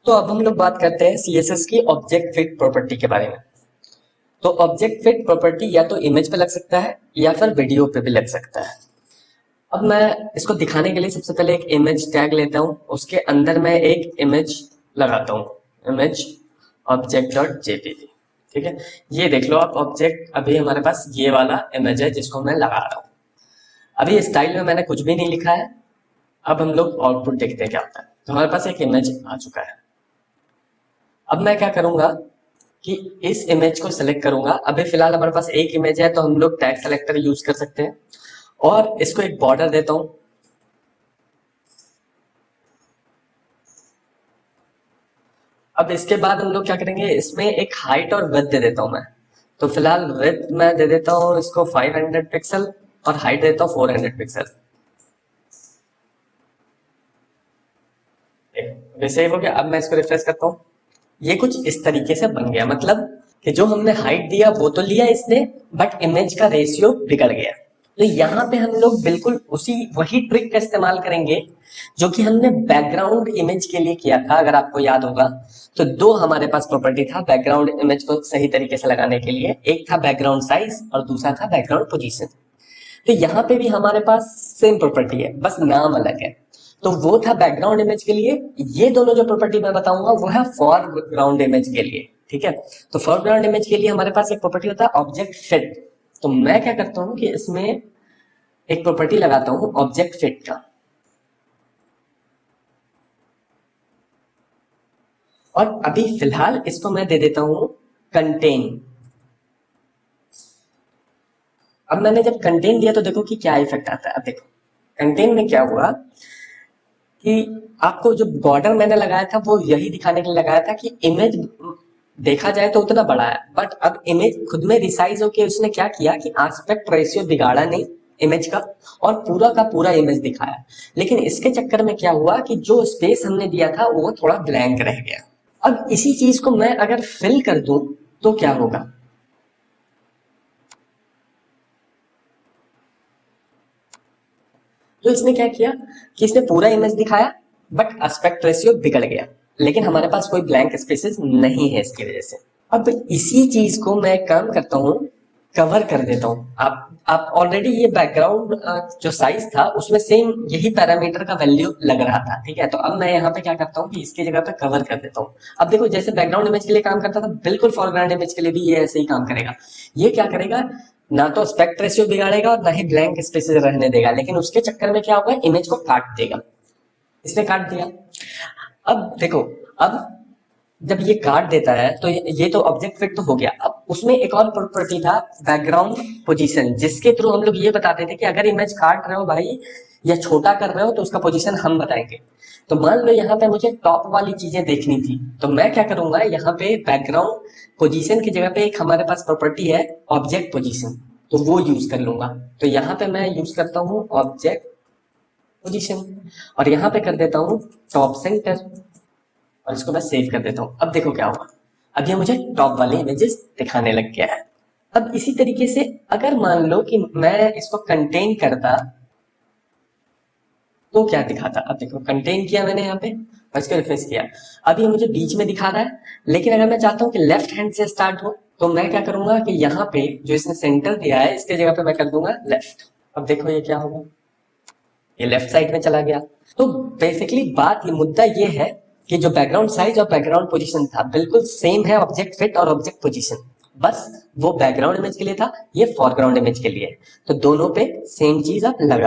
तो अब हम लोग बात करते हैं सीएसएस की ऑब्जेक्ट फिट प्रॉपर्टी के बारे में। तो ऑब्जेक्ट फिट प्रॉपर्टी या तो इमेज पे लग सकता है या फिर वीडियो पे भी लग सकता है। अब मैं इसको दिखाने के लिए सबसे पहले एक इमेज टैग लेता हूँ, उसके अंदर मैं एक इमेज लगाता हूँ, इमेज ऑब्जेक्ट डॉट जेपीजी। ठीक है, ये देख लो आप ऑब्जेक्ट, अभी हमारे पास ये वाला इमेज है जिसको मैं लगा रहा हूँ। अभी स्टाइल में मैंने कुछ भी नहीं लिखा है। अब हम लोग आउटपुट देखते हैं क्या होता है। तो हमारे पास एक इमेज आ चुका है। अब मैं क्या करूंगा कि इस इमेज को सिलेक्ट करूंगा। अभी फिलहाल हमारे पास एक इमेज है तो हम लोग टैग सेलेक्टर यूज कर सकते हैं और इसको एक बॉर्डर देता हूं। अब इसके बाद हम लोग क्या करेंगे, इसमें एक हाइट और विड्थ दे देता हूं मैं। तो फिलहाल विड्थ मैं दे देता हूं इसको 500 पिक्सल और हाइट देता हूं 400 पिक्सल। वैसे ही हो गया। अब मैं इसको रिफ्रेश करता हूँ, ये कुछ इस तरीके से बन गया। मतलब कि जो हमने हाइट दिया वो तो लिया इसने, बट इमेज का रेशियो बिगड़ गया। तो यहाँ पे हम लोग बिल्कुल वही ट्रिक का इस्तेमाल करेंगे जो कि हमने बैकग्राउंड इमेज के लिए किया था। अगर आपको याद होगा तो दो हमारे पास प्रॉपर्टी था बैकग्राउंड इमेज को सही तरीके से लगाने के लिए, एक था बैकग्राउंड साइज और दूसरा था बैकग्राउंड पोजीशन। तो यहाँ पे भी हमारे पास सेम प्रॉपर्टी है, बस नाम अलग है। तो वो था बैकग्राउंड इमेज के लिए, ये दोनों जो प्रॉपर्टी मैं बताऊंगा वो है फॉरग्राउंड इमेज के लिए। ठीक है, तो फॉरग्राउंड इमेज के लिए हमारे पास एक प्रॉपर्टी होता है ऑब्जेक्ट फिट। तो मैं क्या करता हूं कि इसमें एक प्रॉपर्टी लगाता हूं ऑब्जेक्ट फिट का, और अभी फिलहाल इसको मैं दे देता हूं कंटेन। अब मैंने जब कंटेन दिया तो देखो कि क्या इफेक्ट आता है। अब देखो कंटेन में क्या हुआ कि आपको जो बॉर्डर मैंने लगाया था वो यही दिखाने के लिए लगाया था कि इमेज देखा जाए तो उतना बड़ा है, बट अब इमेज खुद में रिसाइज होके उसने क्या किया कि एस्पेक्ट रेशियो बिगाड़ा नहीं इमेज का और पूरा का पूरा इमेज दिखाया। लेकिन इसके चक्कर में क्या हुआ कि जो स्पेस हमने दिया था वो थोड़ा ब्लैंक रह गया। अब इसी चीज को मैं अगर फिल कर दूं तो क्या होगा। तो इसने क्या किया कि इसने पूरा इमेज दिखाया बट एस्पेक्ट रेशियो बिगड़ गया, लेकिन हमारे पास कोई ब्लैंक स्पेसेस नहीं है इसकी वजह से। अब इसी चीज को मैं काम करता हूं, कवर कर देता हूं। आप ऑलरेडी ये बैकग्राउंड जो साइज था उसमें सेम यही पैरामीटर का वैल्यू लग रहा था। ठीक है, तो अब मैं यहाँ पे क्या करता हूँ कि इसकी जगह पे कवर कर देता हूँ। अब देखो जैसे बैकग्राउंड इमेज के लिए काम करता था, बिल्कुल फॉरग्राउंड इमेज के लिए भी ये ऐसे ही काम करेगा। ये क्या करेगा, ना तो एस्पेक्ट रेशियो बिगाड़ेगा और ना ही ब्लैंक स्पेसेस रहने देगा, लेकिन उसके चक्कर में क्या होगा, इमेज को काट देगा। इसने काट दिया। अब देखो, अब जब ये काट देता है तो ये तो ऑब्जेक्ट फिट तो हो गया। अब उसमें एक और प्रॉपर्टी था बैकग्राउंड पोजीशन, जिसके थ्रू हम लोग ये बताते थे कि अगर इमेज काट रहे हो भाई या छोटा कर रहे हो तो उसका पोजीशन हम बताएंगे। तो मान लो यहाँ पे मुझे टॉप वाली चीजें देखनी थी, तो मैं क्या करूंगा, यहाँ पे बैकग्राउंड पोजीशन की जगह पे एक हमारे पास प्रॉपर्टी है ऑब्जेक्ट पोजीशन, तो वो यूज कर लूंगा। तो यहाँ पे मैं यूज करता हूँ ऑब्जेक्ट पोजीशन और यहाँ पे कर देता हूँ टॉप सेंटर और इसको मैं सेव कर देता हूँ। अब देखो क्या हुआ, अब ये मुझे टॉप वाले इमेजेस दिखाने लग गया है। अब इसी तरीके से अगर मान लो कि मैं इसको कंटेन करता तो क्या दिखाता। अब देखो कंटेन किया मैंने यहाँ पे और इसको रिफ्रेश किया, अब ये मुझे बीच में दिखा रहा है। लेकिन अगर मैं चाहता हूँ कि लेफ्ट हैंड से स्टार्ट हो तो मैं क्या करूंगा कि यहाँ पे जो इसने सेंटर दिया है इसके जगह पे मैं कर दूंगा लेफ्ट। अब देखो ये क्या होगा, ये लेफ्ट साइड में चला गया। तो बेसिकली बात, ये मुद्दा ये है कि जो बैकग्राउंड साइज और बैकग्राउंड पोजीशन था बिल्कुल सेम है ऑब्जेक्ट फिट और ऑब्जेक्ट पोजीशन, बस वो बैकग्राउंड इमेज के लिए था, ये फॉरग्राउंड इमेज के लिए। तो दोनों पे सेम चीज आप लगा